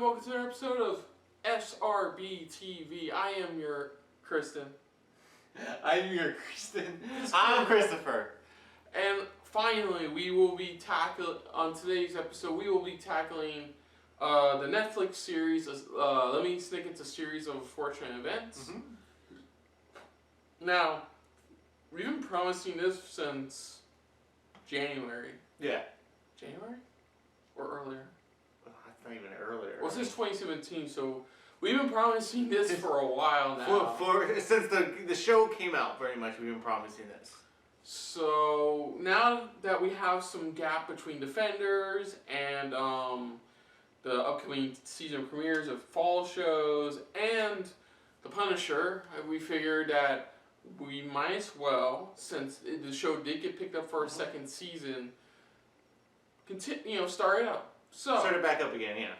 and welcome to another episode of SRB TV. I am your Kristen. I'm your Kristen. I'm Christopher. And finally, we will be on today's episode, we will be tackling the Netflix series, Let Me Sneak It's a Series of Unfortunate Events. Mm-hmm. Now, we've been promising this since January. Yeah. January? Or earlier? That's not even earlier. Well, since 2017, so we've been promising this for a while now. Since the show came out, very much, we've been promising this. So now that we have some gap between Defenders and the upcoming season premieres of fall shows and The Punisher, we figured that we might as well, since the show did get picked up for a second season, start it up. So start it back up again, yeah.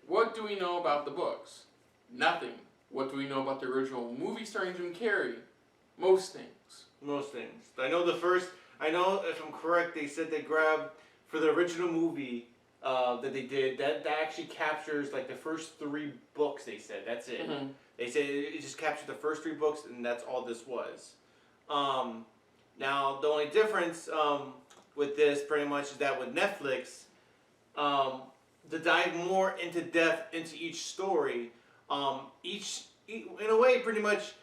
What do we know about the books? Nothing. What do we know about the original movie starring Jim Carrey? Most things. Most things. I know if I'm correct, they said they grabbed, for the original movie that they did, that actually captures like the first 3 books, they said. That's it. Mm-hmm. They said it just captured the first 3 books and that's all this was. Now, the only difference with this pretty much is that with Netflix, to dive more into depth into each story, in a way, pretty much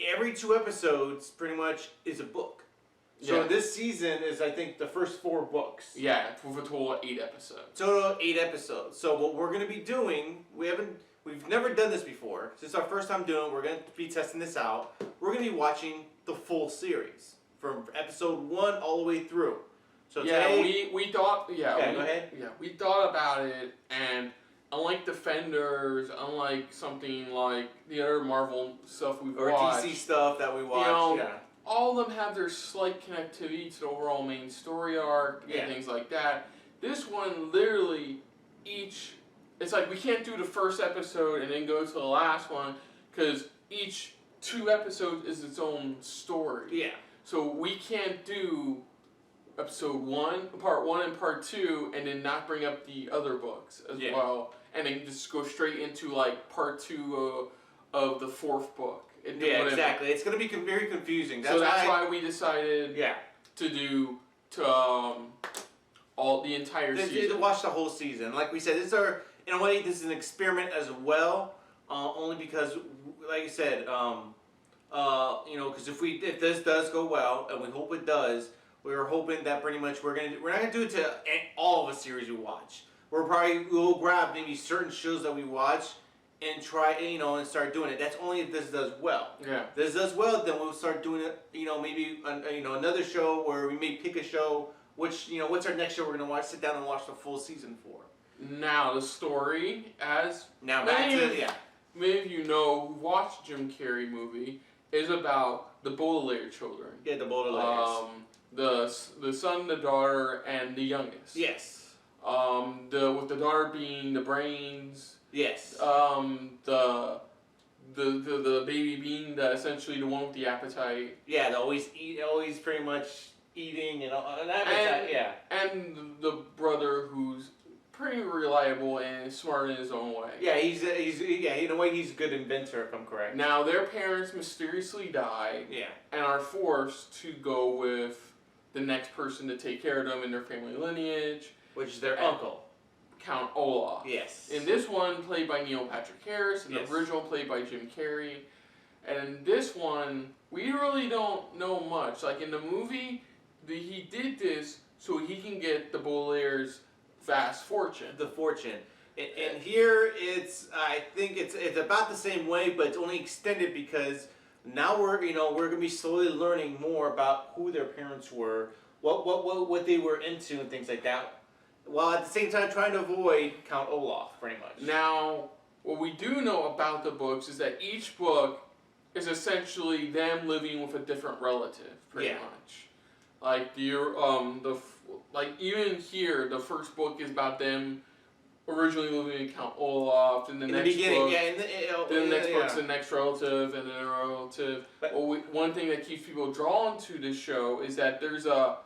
every 2 episodes pretty much is a book. So this season is, I think, the first 4 books. Yeah, with a total of 8 episodes. Total 8 episodes. So what we're going to be doing, we've never done this before. This is our first time doing it. We're going to be testing this out. We're going to be watching the full series from episode 1 all the way through. So today, we thought, go ahead. Yeah, we thought about it, and unlike Defenders, unlike something like the other Marvel stuff we've watched, or DC stuff that we watch, all of them have their slight connectivity to the overall main story arc and things like that. This one, literally, it's like we can't do the first episode and then go to the last one because each 2 episodes is its own story. Yeah. So we can't do episode 1, part 1 and part 2, and then not bring up the other books as well, and then just go straight into like part 2 of the 4th book. Exactly. It's going to be very confusing. That's why we decided to do all the entire season. To watch the whole season. Like we said, in a way, this is an experiment as well. Only because, like I said, because if this does go well, and we hope it does, we're hoping that pretty much we're not gonna do it to all of a series we watch. We'll grab maybe certain shows that we watch and try and start doing it. That's only if this does well. Yeah. If this does well, then we'll start doing it. Maybe another show where we may pick a show. What's our next show we're gonna watch? Sit down and watch the full season for. Now the story, many of you know who watched Jim Carrey movie, is about the Baudelaire children. Yeah, the Baudelaires. The son, the daughter, and the youngest. Yes. With the daughter being the brains. Yes. The baby being essentially the one with the appetite. Yeah, they always pretty much eating and an appetite. And the brother who's pretty reliable and smart in his own way. Yeah, in a way he's a good inventor, if I'm correct. Now their parents mysteriously die. Yeah. And are forced to go with the next person to take care of them in their family lineage, which is their uncle, Count Olaf. Yes. In this one, played by Neil Patrick Harris, and the original played by Jim Carrey. And in this one, we really don't know much. Like in the movie, he did this so he can get the Baudelaire's vast fortune. The fortune. And here I think it's about the same way, but it's only extended because now we're gonna be slowly learning more about who their parents were, what they were into and things like that, while at the same time trying to avoid Count Olaf, pretty much. Now, what we do know about the books is that each book is essentially them living with a different relative, pretty much. Like even here, the first book is about them originally living in Count Olaf, and the next book's the next relative, and then a relative. One thing that keeps people drawn to this show is that there's a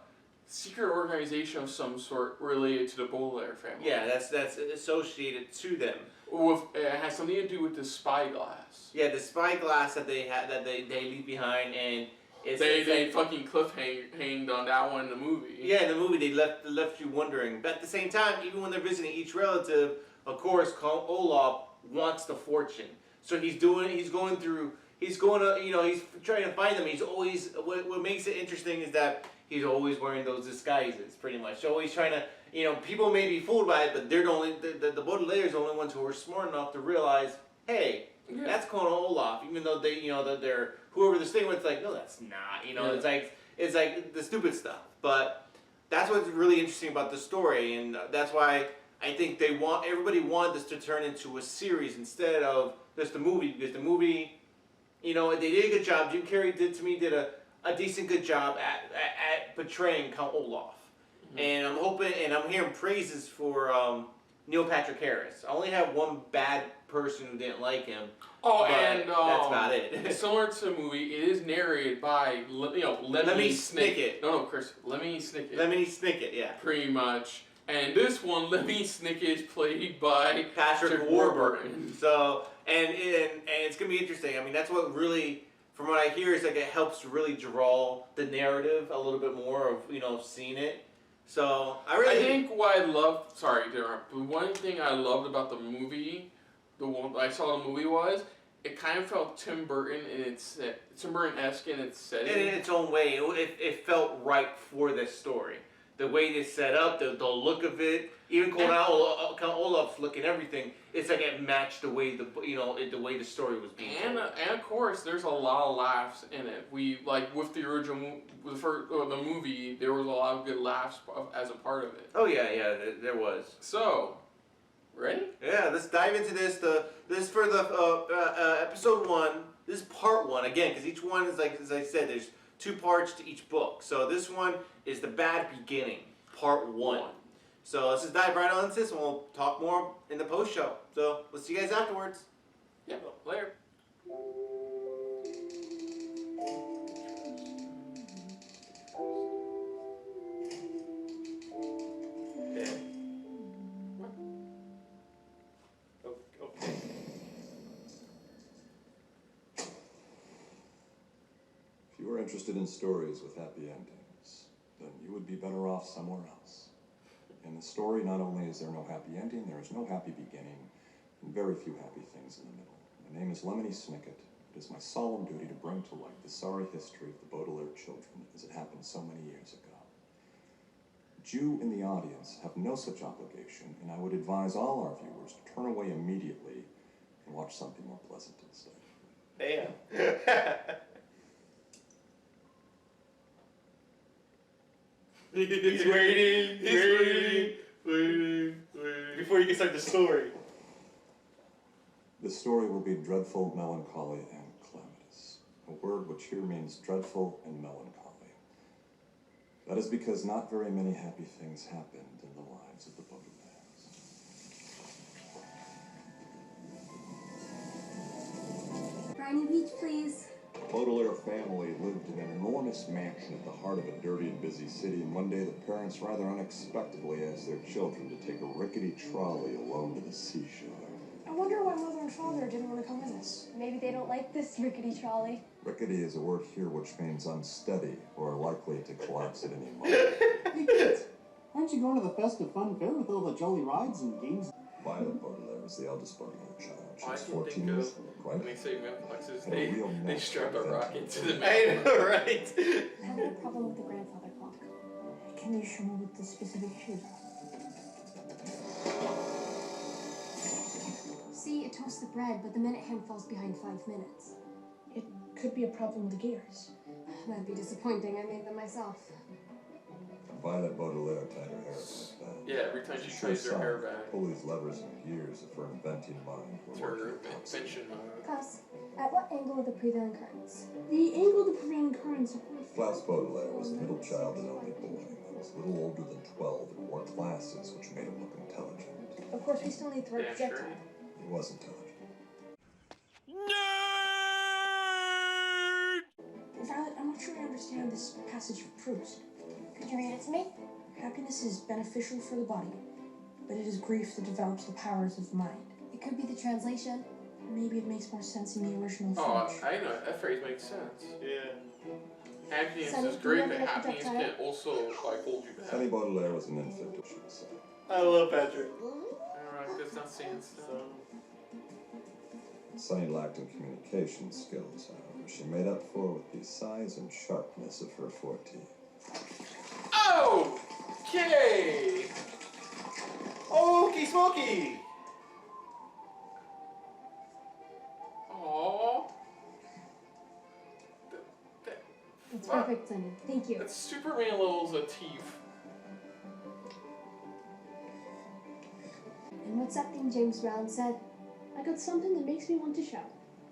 secret organization of some sort related to the Baudelaire family. Yeah, that's associated to them. With, it has something to do with the spyglass. Yeah, the spyglass that they had that they leave behind, and They fucking hanged on that one in the movie. Yeah, in the movie they left you wondering. But at the same time, even when they're visiting each relative, of course, Olaf wants the fortune. So he's going to, he's trying to find them. He's always, what makes it interesting is that he's always wearing those disguises, pretty much. Always trying to, people may be fooled by it, but they're the Baudelaire's the only ones who are smart enough to realize, hey, that's Colonel Olaf, even though they, that they're, whoever this thing with, like, no, that's not, it's like the stupid stuff. But that's what's really interesting about the story, and that's why I think everybody wanted this to turn into a series instead of just a movie, because the movie, they did a good job. Jim Carrey did a decent good job at portraying Count Olaf. Mm-hmm. And I'm hoping, and I'm hearing praises for Neil Patrick Harris. I only have one bad person who didn't like him. Oh, and that's about it. Similar to the movie, it is narrated by Lemony Snicket. No, Chris, Lemony Snicket. Lemony Snicket, yeah. Pretty much. And this one, Lemony Snicket is played by Patrick Warburton. So, and it's gonna be interesting. I mean, that's what really, from what I hear, is like it helps really draw the narrative a little bit more of seeing it. So I think what I loved. Sorry, but one thing I loved about the movie, the one I saw the movie was, it kind of felt Tim Burton-esque in its setting. In its own way, it felt right for this story. The way they set up, the look of it, even Count Olaf's look and everything, it's like it matched the way the way the story was being told. And of course, there's a lot of laughs in it. We with the original, the movie, there was a lot of good laughs as a part of it. Oh yeah, there was. So, ready? Yeah, let's dive into this. This for the episode 1. This is part 1 again, because each one is like, as I said, there's 2 parts to each book. So this one is The Bad Beginning, part 1. So let's just dive right on into this, and we'll talk more in the post show. So we'll see you guys afterwards. Yeah, later. If you were interested in stories with happy endings, then you would be better off somewhere else. In the story, not only is there no happy ending, there is no happy beginning, and very few happy things in the middle. My name is Lemony Snicket. It is my solemn duty to bring to light the sorry history of the Baudelaire children as it happened so many years ago. You in the audience have no such obligation, and I would advise all our viewers to turn away immediately and watch something more pleasant instead. Damn. He's waiting. Before you can start the story. The story will be dreadful, melancholy, and calamitous. A word which here means dreadful and melancholy. That is because not very many happy things happened in the lives of the Baudelaires. Briny Beach, please. The Baudelaire family lived in an enormous mansion at the heart of a dirty and busy city, and one day the parents rather unexpectedly asked their children to take a rickety trolley alone to the seashore. I wonder why Mother and Father didn't want to come with us. Maybe they don't like this rickety trolley. Rickety is a word here which means unsteady or likely to collapse at any moment. Hey kids, aren't you going to the festive fun fair with all the jolly rides and games? Violet Baudelaire is the eldest Baudelaire child. I She's can 14 think years of old, when right? they say Memphis, Had a real they knack strap for a rocket to the I man. know, right? I had a problem with the grandfather clock. Can you show me what the specific shoes are? See, it toasts the bread, but the minute hand falls behind 5 minutes. It could be a problem with the gears. That'd be disappointing. I made them myself. Violet Baudelaire tied her hair like that. Yeah, every time she ties her hair back. Pull these levers and gears of her inventing mind. It's her invention mode. Klaus, at what angle are the prevailing currents? The angle of the prevailing currents are Klaus Baudelaire was the middle child and only boy. He was a little older than 12 and wore glasses, which made him look intelligent. Of course, we still need the right Yeah, projectile. sure. He was intelligent. Violet, I'm not sure I understand this passage of Proust. Could you read it to me? Happiness is beneficial for the body, but it is grief that develops the powers of the mind. It could be the translation. Maybe it makes more sense in the original Oh, French. I know that phrase makes sense. Yeah. Happiness Sonny, is do you great, want but me to happiness projectile? can also like hold you back. Sonny Baudelaire was an infant, she would say. I love Patrick. Alright, that's not saying stuff. Sonny lacked in communication skills, however. She made up for with the size and sharpness of her forte. Okay! Okie smoky! Aww. It's Wow. perfect, Sonny. Thank you. That's Superman levels of teeth. And what's that thing James Brown said? I got something that makes me want to shout.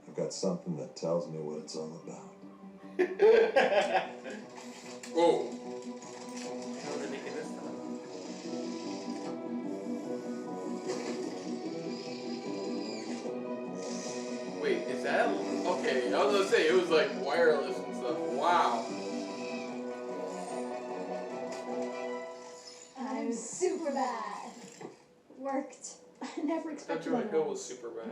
I've got something that tells me what it's all about. Whoa. How did they get this done? Wait, is that? Okay, I was gonna say, it was like wireless and stuff. Wow. I'm super bad. Worked. I never I thought expected you were that. gonna go with Superman.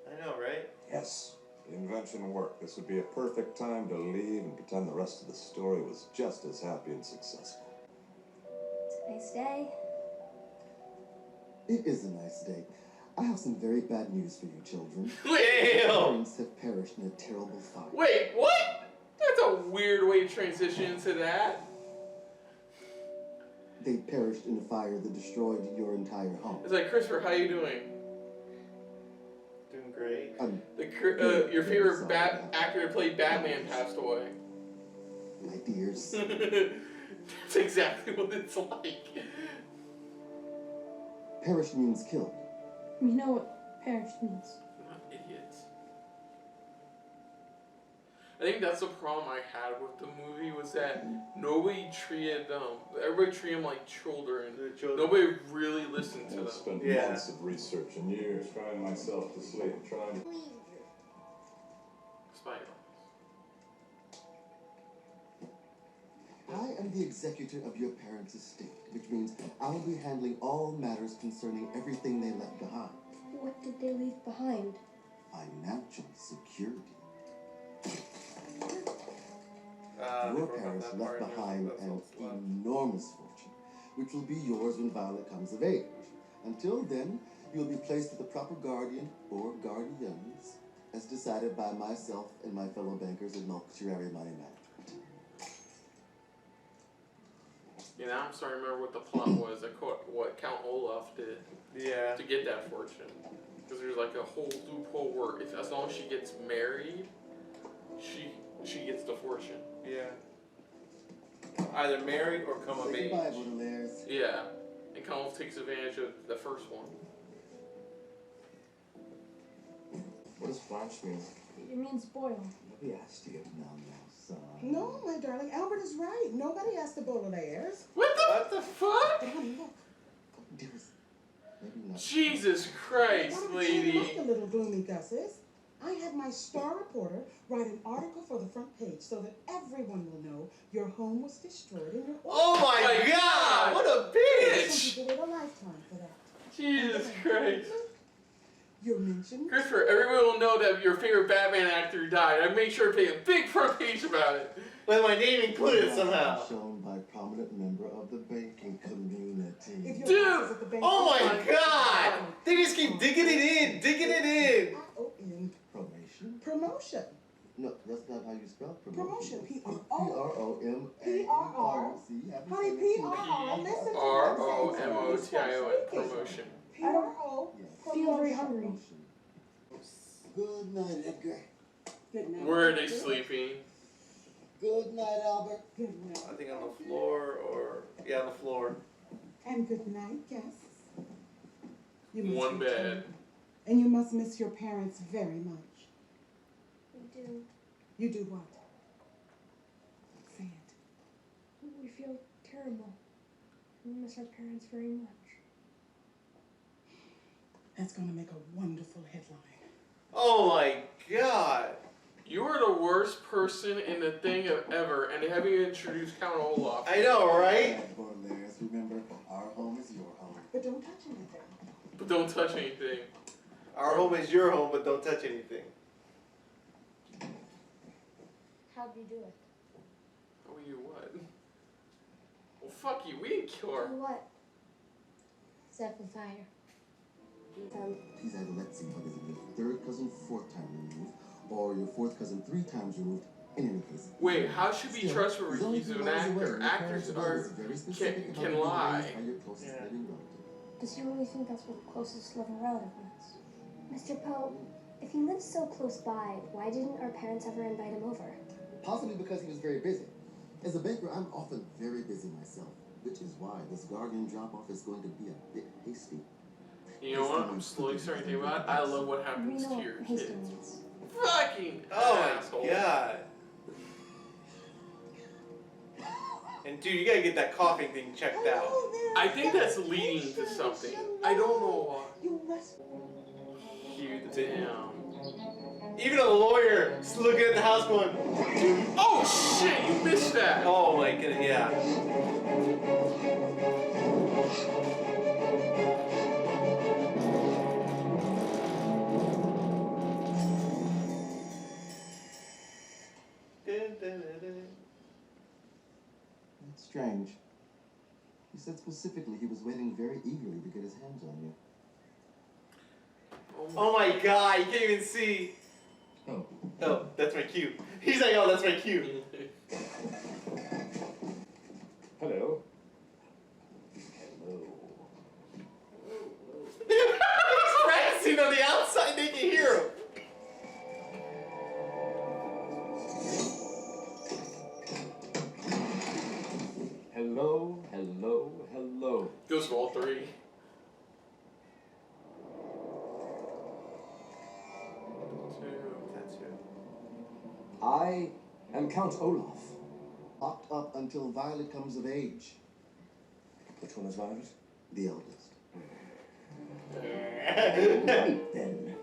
I know, right? Yes, the invention worked. This would be a perfect time to leave and pretend the rest of the story was just as happy and successful. It's a nice day. It is a nice day. I have some very bad news for you, children. Wait, Damn! Parents have perished in a terrible fire. wait, what? That's a weird way to transition into that. They perished in a fire that destroyed your entire home. It's like, Christopher, how you doing? Doing great. Your favorite actor that played Batman passed away. My dears, That's exactly what it's like. perished means killed. We know what perished means. Not idiots. I think that's the problem I had with the movie was that nobody treated them. Everybody treated them like children. The children. Nobody really listened to I've them. spent Yeah. months of research and years crying myself to sleep, trying to... Spider. I am the executor of your parents' estate, which means I will be handling all matters concerning everything they left behind. What did they leave behind? Financial security. They Your broke up parents that left part, and behind that's an what's left. enormous fortune, which will be yours when Violet comes of age. Until then, you'll be placed with the proper guardian or guardians, as decided by myself and my fellow bankers at Mortuary Money Management. You know, I'm starting to remember what the plot was. What Count Olaf did Yeah. to get that fortune. Because there's like a whole loophole where if, as long as she gets married, she gets the fortune. Yeah. Either married or come of Say age. goodbye, Baudelaires. Yeah. And Count Olaf takes advantage of the first one. What does Blanche mean? It means boil. Nobody asked you. No, son. No, my darling, Albert is right. Nobody asked the Baudelaires. What the fuck? But honey, look. Dearest, maybe not. Jesus Christ, Why don't you lady. like the little gloomy gusses? I had my star reporter write an article for the front page so that everyone will know your home was destroyed and your Oh my My god! God. What a Some bitch! people wait a lifetime for that. Jesus Christ. You're mentioned. Christopher, everyone will know that your favorite Batman actor died. I made sure to pay a big front page about it. With my name included Now somehow. Shown by prominent member of the banking community. If your Dude! boss is at the bank- Oh my god! They just keep digging it in, digging it in. R-O-N. Promotion? Promotion. No, that's not how you spell promotion. Promotion. P-R-O-M-A-N. P-R-R. See, haven't Honey, said it too. P-R-R. Listen to me. R-O-M-O-T-I-O-N, promotion. P-R-O. Yes. Feel very hungry. Promotion. Good night, Edgar. Good night. Where are they sleeping? Good night, Albert. Good night. I think on the floor or yeah, on the floor. And good night, guests. You must One return. bed. And you must miss your parents very much. We do. You do what? Say it. We feel terrible. We miss our parents very much. That's going to make a wonderful headline. Oh my god! You are the worst person in the thing ever, and they haven't even introduced Count Olaf. I know, right? Borlaris, remember, our home is your home. But don't touch anything. But don't touch anything. Our home is your home, but don't touch anything. How'd you do it? Oh, you what? Well, fuck you. We didn't kill her. What? Set the fire. Please either let's see what is it, your third cousin 4th time removed, or your 4th cousin 3 times removed. In any case. Wait, how should we Still, trust her? he's only He's 2 an miles away, actor. and your Actors parents' will are is very specific about can being lie. raised by your closest Yeah. living relative. Does he really think that's what the closest living relative means? Mr. Poe, if he lives so close by, why didn't our parents ever invite him over? Possibly because he was very busy. As a banker, I'm often very busy myself, which is why this Guardian drop-off is going to be a bit hasty. You know what? I'm slowly starting to think about it. I love what happens We know to your what kids. hasty means. Fucking Oh asshole. my god. And dude, you gotta get that coughing thing checked out. I think that's leading to something. I don't know what. You must. Damn. Even a lawyer is looking at the house going, Oh shit! You missed that. oh my goodness, yeah. That's strange. He said specifically he was waiting very eagerly to get his hands on you. Oh my god, you can't even see. Oh. Oh, that's my cue. He's like, oh, that's my cue. Hello. He's practicing on the outside, they can hear him. Hello, hello, hello. Goes for all three. I am Count Olaf. Locked up until Violet comes of age. Which one is Violet? The eldest. Right then.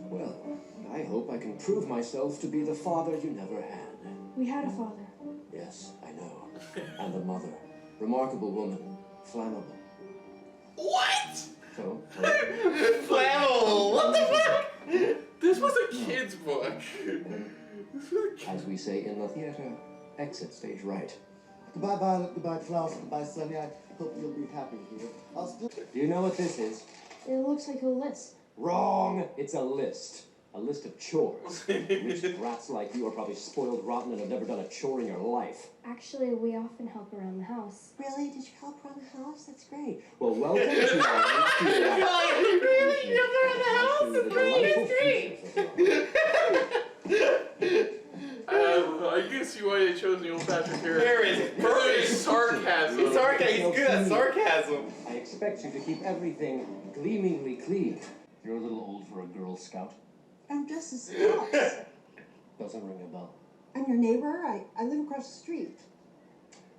Well, I hope I can prove myself to be the father you never had. We had a father. Yes, I know. And a mother. Remarkable woman. Flammable. What? So, Flammable, what the fuck? This was a kid's book. as we say in the theater, exit stage right. Goodbye, Violet. Goodbye, Klaus. Goodbye, Sonny. I hope you'll be happy here. I'll still. Do you know what this is? It looks like a list. Wrong! It's a list. A list of chores. Rich brats like you are probably spoiled rotten and have never done a chore in your life. Actually, we often help around the house. Really? Did you help around the house? That's great. Well, welcome to our Really? You have to run the house? It's great. I can see why they chose Neil Patrick Harris. There is There is sarcasm. He's good at sarcasm. I expect you to keep everything gleamingly clean. You're a little old for a Girl Scout. I'm just a scout. Doesn't ring a bell. I'm your neighbor. I live across the street.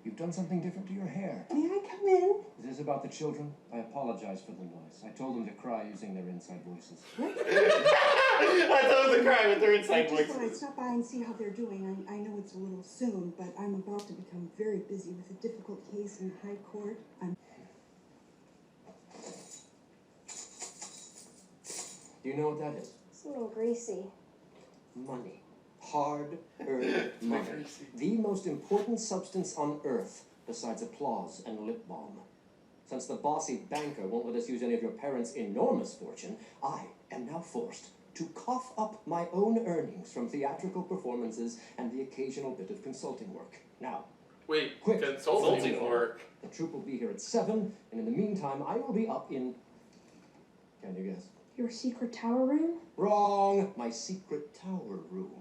You've done something different to your hair. May I come in? Is this about the children? I apologize for the noise. I told them to cry using their inside voices. I told them to cry with their I inside just thought I'd voices. stop by and see how they're doing. I know it's a little soon, but I'm about to become very busy with a difficult case in high court. Do you know what that is? It's a little greasy. Money. Hard-earned money. The most important substance on earth, besides applause and lip balm. Since the bossy banker won't let us use any of your parents' enormous fortune, I am now forced to cough up my own earnings from theatrical performances and the occasional bit of consulting work. Now, Wait, quick, consulting work. The troupe will be here at 7, and in the meantime, I will be up in... Can you guess? Your secret tower room? Wrong! My secret tower room,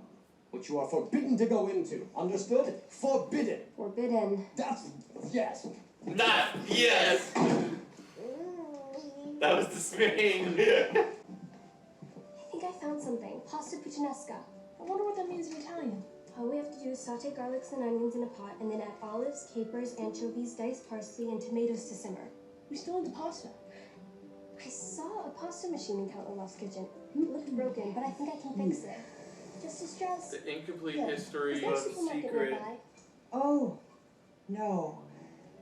which you are forbidden to go into. Understood? Forbidden! Forbidden. That's... yes. Not yes. That was dismaying. I think I found something. Pasta puttanesca. I wonder what that means in Italian. All we have to do is saute garlics and onions in a pot and then add olives, capers, anchovies, diced parsley, and tomatoes to simmer. We still need the pasta. I saw a pasta machine in Count Olaf's kitchen. It looked broken, but I think I can fix it. Just as stressed. The incomplete Yeah. history. Is there a What's the supermarket secret? nearby? Oh, no.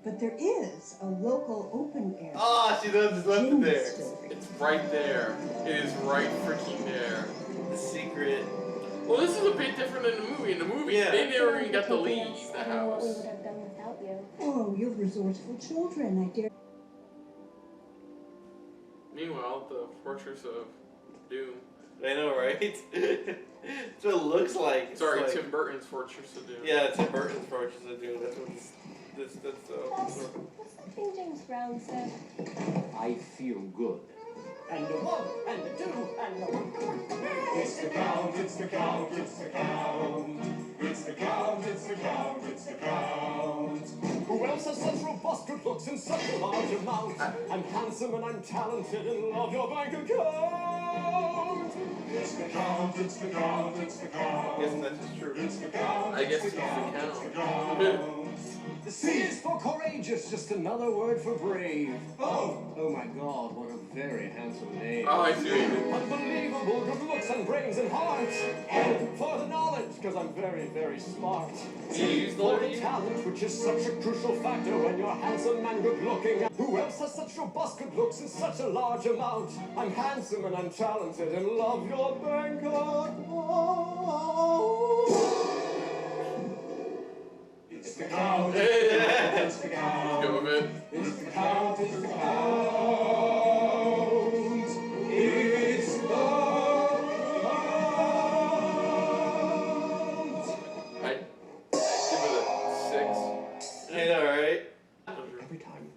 But there is a local open air. Oh, she just left it gin there. distillery. It's right there. It is right freaking there. The secret. Well, this is a bit different than the movie. In the movie, Yeah. they never even Thank you got to for leave taking us. the I don't know what we house. would have done without you. Oh, you're resourceful children, I dare. Meanwhile, the Fortress of Doom. I know, right? That's what it looks like. It's Sorry, like, Tim Burton's Fortress of Doom. Yeah, Tim Burton's Fortress of Doom. That's what that's What's that thing James Brown said? I feel good. And a one, and a two, and a one. It's the count, it's the count, it's the count. It's the count, it's the count, it's the count. Who else has such robust good looks in such a large amount? I'm handsome and I'm talented and love your bank account. It's the count, it's the count, it's the count. Yes, that's true. It's the count, I guess it's it's the the count, count. it's the count. The C is for courageous, just another word for brave. Oh, Oh my god, what a very handsome name. Oh, I see what you mean. Unbelievable good looks and brains and heart. And for the knowledge, because I'm very, very smart. You use the For letter the U? talent, which is such a crucial factor when you're handsome and good looking. Who else has such robust good looks in such a large amount? I'm handsome and I'm talented and love your bank account. it's the count, Yeah. it's the count. Go with it. It's the count, it's the count. It's the count. I give it a 6. I know, right? Every time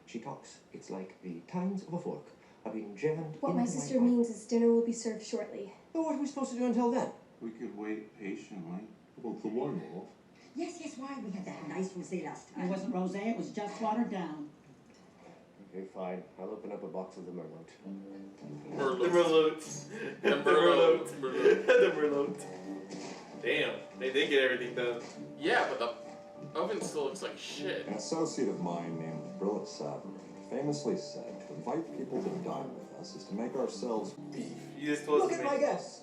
she talks, it's like the tines of a fork are being jammed What into my sister eye. means is dinner will be served shortly. But what are we supposed to do until then? We could wait patiently. Well, the one off. Yes, why? We had that nice rosé last time. It wasn't rosé, it was just watered down. Okay, fine. I'll open up a box of the Merlot. The Merlot. The Merlot. The Merlot. Damn, they did get everything done. Yeah, but the oven still looks like shit. An associate of mine named Brillet Savarin famously said to invite people to dine with us is to make ourselves beef. You just told Look us at to my guests.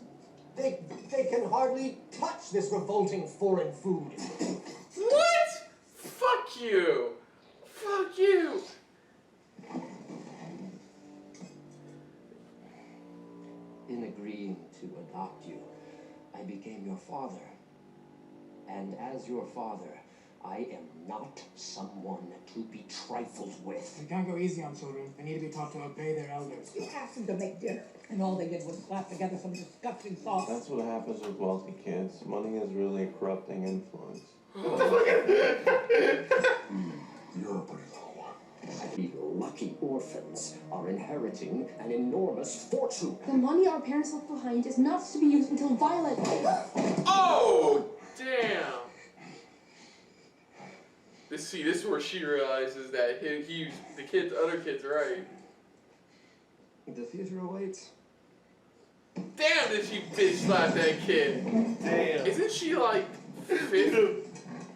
They can hardly touch this revolting foreign food. What? Fuck you. Fuck you. In agreeing to adopt you, I became your father. And as your father, I am not someone to be trifled with. You can't go easy on children. They need to be taught to obey their elders. You asked them to make dinner, and all they did was slap together some disgusting sauce. That's what happens with wealthy kids. Money is really a corrupting influence. You're a pretty little one. The lucky orphans are inheriting an enormous fortune. The money our parents left behind is not to be used until Violet. Oh, damn. This is where she realizes that the other kid's right. The theater awaits. Damn, did she bitch slap that kid? Damn. Isn't she like 15?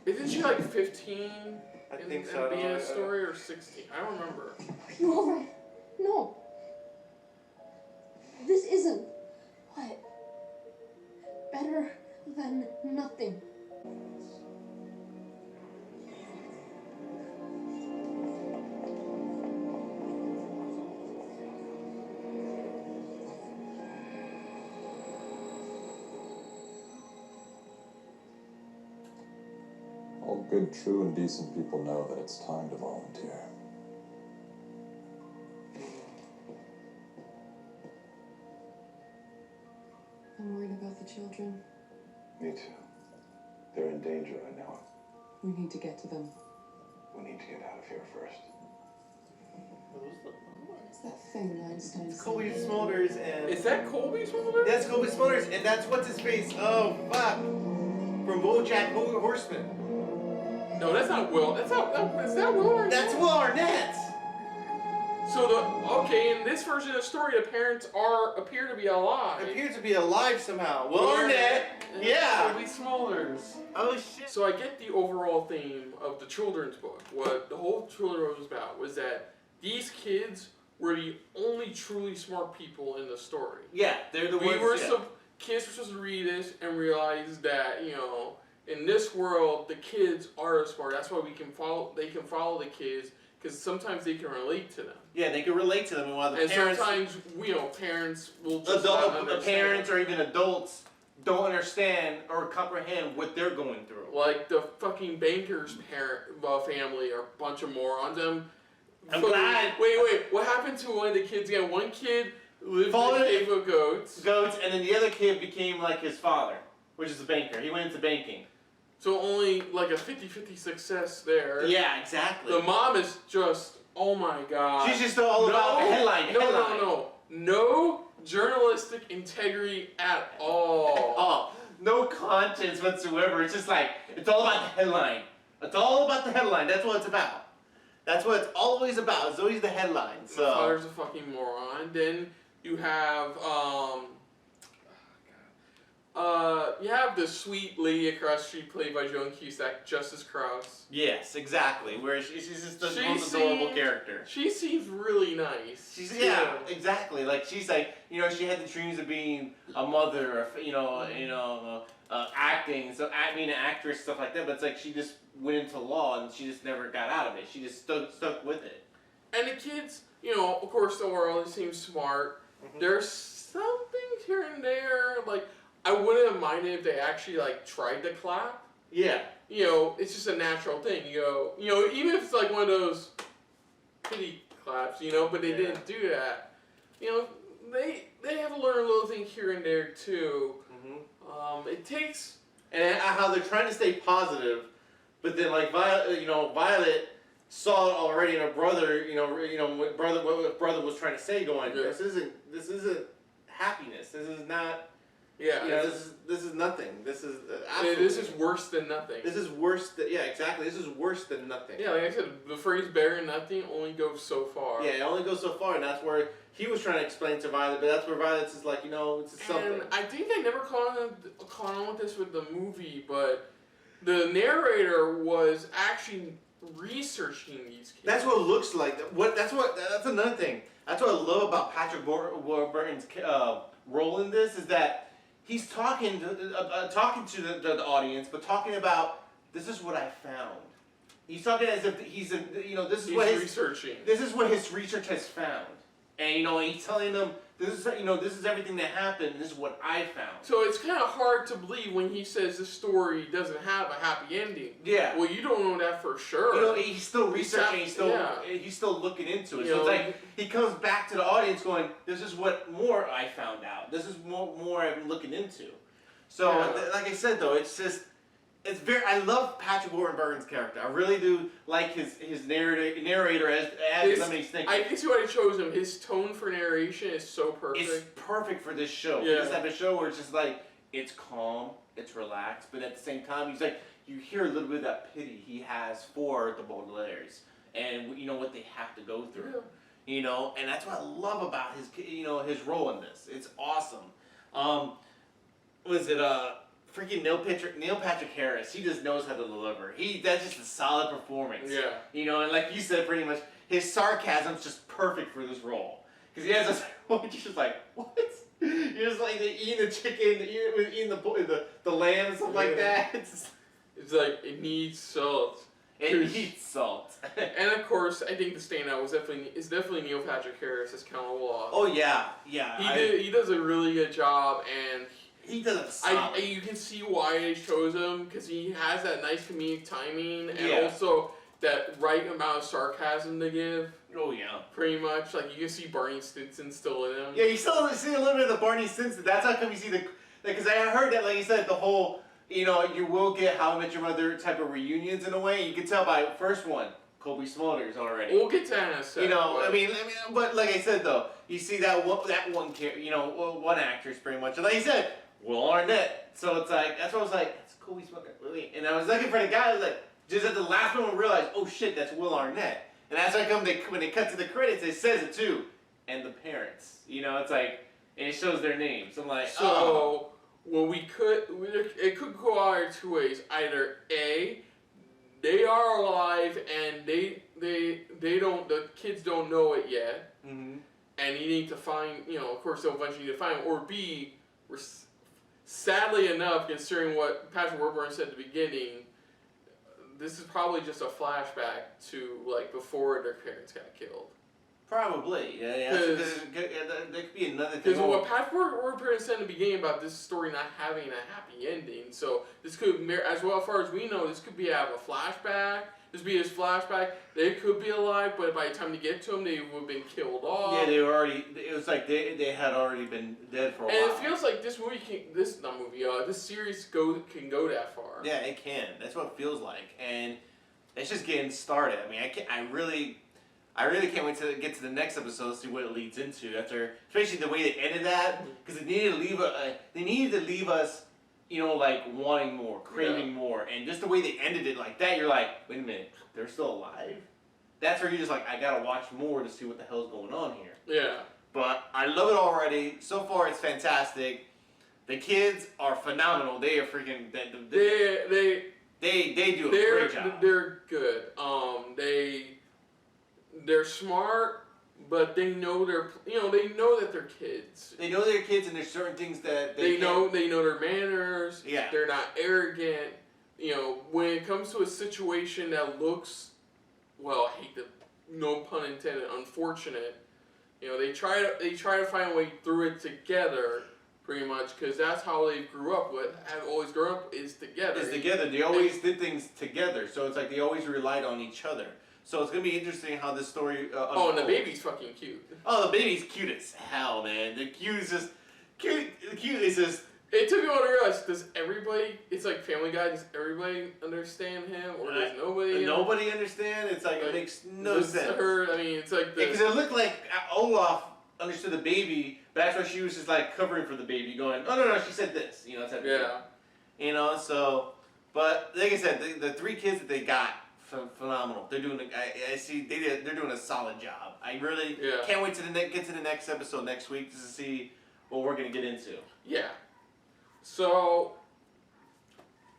Isn't she like 15? I in think so. Being story or 16? I don't remember. You alright? No. This isn't. What? Better than nothing. All good, true, and decent people know that it's time to volunteer. I'm worried about the children. Me too. They're in danger, I know it. We need to get to them. We need to get out of here first. What's that thing Einstein said? Colby Smulders and... Is that Colby Smulders? That's Colby Smulders, and that's what's his face. Oh, fuck. From BoJack Horseman. No, that's not Will. Is that Will Arnett? That's Will Arnett. So in this version of the story, the parents appear to be alive. Appears to be alive somehow. Will Will Arnett. and Yeah. Colby Smulders. Oh shit. So I get the overall theme of the children's book. What the whole children's was about was that these kids were the only truly smart people in the story. Yeah, they're the ones. kids are supposed to read this and realize that, you know, in this world, the kids are smart. That's why they can follow the kids, because sometimes they can relate to them. Yeah, they can relate to them, and while the And parents, sometimes, you know, parents will just not the understand. parents or even adults don't understand or comprehend what they're going through. Like the fucking banker's family are a bunch of morons. I'm glad. Wait. What happened to one of the kids again? One kid lived in a cave of goats. And then the other kid became like his father, which is a banker. He went into banking. So only like a 50-50 success there. Yeah, exactly. The mom is just, oh my god. She's just all about the headline. No journalistic integrity at all. Oh, no conscience whatsoever. It's just like, it's all about the headline. It's all about the headline. That's what it's about. That's what it's always about. It's always the headline. So. The father's a fucking moron. Then you have, you have the sweet lady across the street played by Joan Cusack, Justice Krause. Yes, exactly. Where she's just the most adorable character. She seems really nice. Yeah, exactly. Like she's like, you know, she had the dreams of being a mother, acting, so being an actress, stuff like that. But it's like she just went into law and she just never got out of it. She just stuck with it. And the kids, you know, of course, the world seems smart. There's some things here and there, like. I wouldn't have minded if they actually like tried to clap. Yeah. You know, it's just a natural thing. You go, you know, even if it's like one of those pity claps, you know, but they didn't do that. You know, they have to learn little things here and there too. It takes and how they're trying to stay positive, but then like Violet saw it already, and her brother, what brother was trying to say, going, this isn't happiness. This is not. Yeah, this is nothing. This is this is worse than nothing. This is worse than exactly. This is worse than nothing. Yeah, like I said, the phrase "better than nothing" only goes so far. Yeah, it only goes so far, and that's where he was trying to explain to Violet, but that's where Violet's is like, it's something. And I think they never caught on with this with the movie, but the narrator was actually researching these kids. That's what it looks like. That's another thing. That's what I love about Patrick Warburton's role in this, is that he's talking to the audience, but talking about, this is what I found. He's talking as if this is what researching. This is what his research has found, and he's telling them, this is everything that happened. This is what I found. So it's kind of hard to believe when he says this story doesn't have a happy ending. Yeah. Well, you don't know that for sure. He's still researching. He's still looking into it. So it's like he comes back to the audience going, "This is what more I found out. This is more I've been looking into." So, like I said, though, it's just. I love Patrick Warburton's character. I really do like his narrator as somebody's thinking. I can see why they chose him. His tone for narration is so perfect. It's perfect for this show. Yeah. This type of show where it's just like, it's calm, it's relaxed, but at the same time, he's like, you hear a little bit of that pity he has for the Baudelaires and what they have to go through. Yeah. And that's what I love about his role in this. It's awesome. Freaking Neil Patrick Harris, he just knows how to deliver. That's just a solid performance. Yeah. And like you said, pretty much, his sarcasm's just perfect for this role. Because he has this, you're just like, what? You're just like, eating the chicken, eating the lamb and stuff like that. It's like, it needs salt. It needs salt. And of course, I think the standout is definitely Neil Patrick Harris as Count Olaf. Oh yeah. He does a really good job, and he does it. You can see why they chose him, because he has that nice comedic timing, and also that right amount of sarcasm to give. Oh yeah. Pretty much, like you can see Barney Stinson still in him. Yeah, you still see a little bit of the Barney Stinson. That's how come you see because I heard that, like you said, the whole, you will get How I Met Your Mother type of reunions in a way. You can tell by the first one, Kobe Smulders already. We'll get to that in a second. But like I said though, you see that one one actress pretty much, and like you said, Will Arnett. So it's like, that's what I was like, that's Kobe Smulders. And I was looking for the guy. I was like, just at the last moment, I realized, oh shit, that's Will Arnett. And as I when they cut to the credits, it says it too, and the parents. It's like, and it shows their names. I'm like, so it could go either two ways. Either A, they are alive and the kids don't know it yet, and you need to find, of course they'll eventually need to find them. Or B, sadly enough, considering what Patrick Warburton said at the beginning, this is probably just a flashback to like before their parents got killed. Probably, yeah. There could be another thing. Because what Patrick Warburton said in the beginning about this story not having a happy ending, so this could, as well as far as we know, this could be out of a flashback. This be his flashback. They could be alive, but by the time they get to him, they would have been killed off. Yeah, they were already. It was like they had already been dead for a while. And it feels like this movie this series can go that far. Yeah, it can. That's what it feels like, and it's just getting started. I mean, I really can't wait to get to the next episode to see what it leads into. After, especially the way they ended that, because they needed to leave us, like wanting more, craving more, and just the way they ended it like that, you're like, wait a minute, they're still alive? That's where you're just like, I gotta watch more to see what the hell's going on here. Yeah. But I love it already. So far, it's fantastic. The kids are phenomenal. They are freaking. They do a great job. They're good. They're smart, but they know they know that they're kids. They know they're kids, and there's certain things that they know their manners. Yeah. They're not arrogant. When it comes to a situation that looks, well, I hate the, no pun intended, unfortunate. They try to find a way through it together, pretty much, because that's how they grew up. Have always grown up is together. They always did things together, so it's like they always relied on each other. So it's gonna be interesting how this story. And the baby's fucking cute. Oh, the baby's cute as hell, man. The cute is just cute. The cute is just. It took me a while to realize, does everybody, it's like Family Guy, does everybody understand him, or does nobody? Nobody understand? It's like it makes no sense. It's like because it looked like Olaf understood the baby, but that's why she was just like covering for the baby, going, "Oh no, she said this," type of thing. So, but like I said, the three kids that they got, phenomenal. They're doing. I see they're doing a solid job. I really can't wait to get to the next episode next week just to see what we're gonna get into. Yeah. So,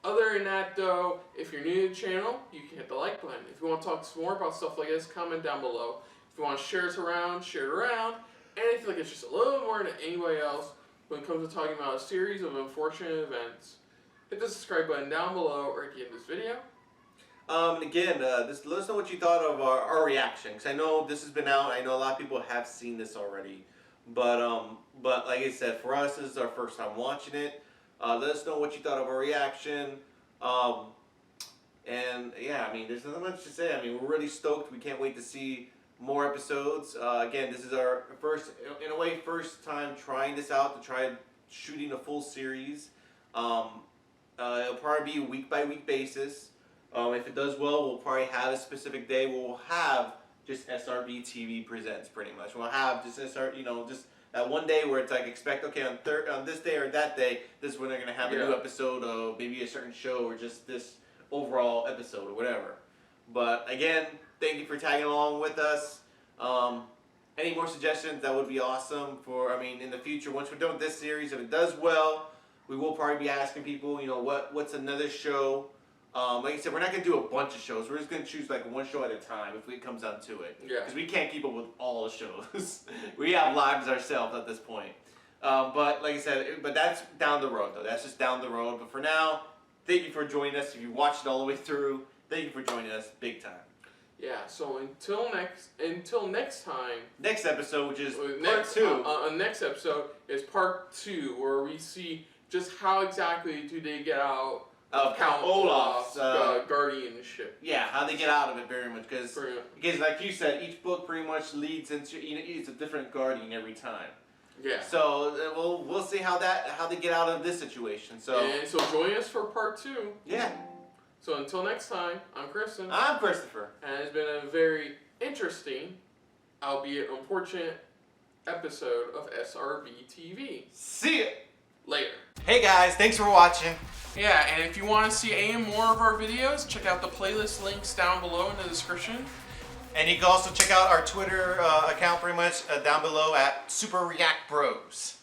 other than that though, if you're new to the channel, you can hit the like button. If you want to talk some more about stuff like this, comment down below. If you want to share it around, share it around. And if you feel like it's just a little more than anybody else when it comes to talking about a series of unfortunate events, hit the subscribe button down below or at the end of this video. Again, just let us know what you thought of our reaction, because I know this has been out. I know a lot of people have seen this already, but like I said, for us, this is our first time watching it. Let us know what you thought of our reaction, and yeah, I mean, there's nothing much to say. I mean, we're really stoked. We can't wait to see more episodes. Again, this is our first time trying this out, to try shooting a full series. It'll probably be a week-by-week basis. If it does well, we'll probably have a specific day where we'll have just SRB TV Presents, pretty much. We'll have just just that one day where it's like, expect, okay, on this day or that day, this is when they're going to have a new episode of maybe a certain show or just this overall episode or whatever. But again, thank you for tagging along with us. Any more suggestions, that would be awesome in the future. Once we're done with this series, if it does well, we will probably be asking people, what's another show. Like I said, we're not going to do a bunch of shows. We're just going to choose like one show at a time if it comes down to it. Yeah. Because we can't keep up with all the shows. We have lives ourselves at this point. But like I said, but that's down the road though. That's just down the road. But for now, thank you for joining us. If you watched it all the way through, thank you for joining us big time. Yeah, so until next time. Next episode, which is part 2. Next episode is part 2, where we see just how exactly do they get out of Count Olaf's guardianship. Yeah, how they get out of it very much, because like you said, each book pretty much leads into it's a different guardian every time. Yeah. So we'll see how they get out of this situation. So join us for part 2. Yeah. So until next time, I'm Kristen. I'm Christopher. And it's been a very interesting, albeit unfortunate, episode of SRB TV. See ya! Later. Hey guys, thanks for watching. Yeah, and if you want to see any more of our videos, check out the playlist links down below in the description. And you can also check out our Twitter account pretty much down below at Super React Bros.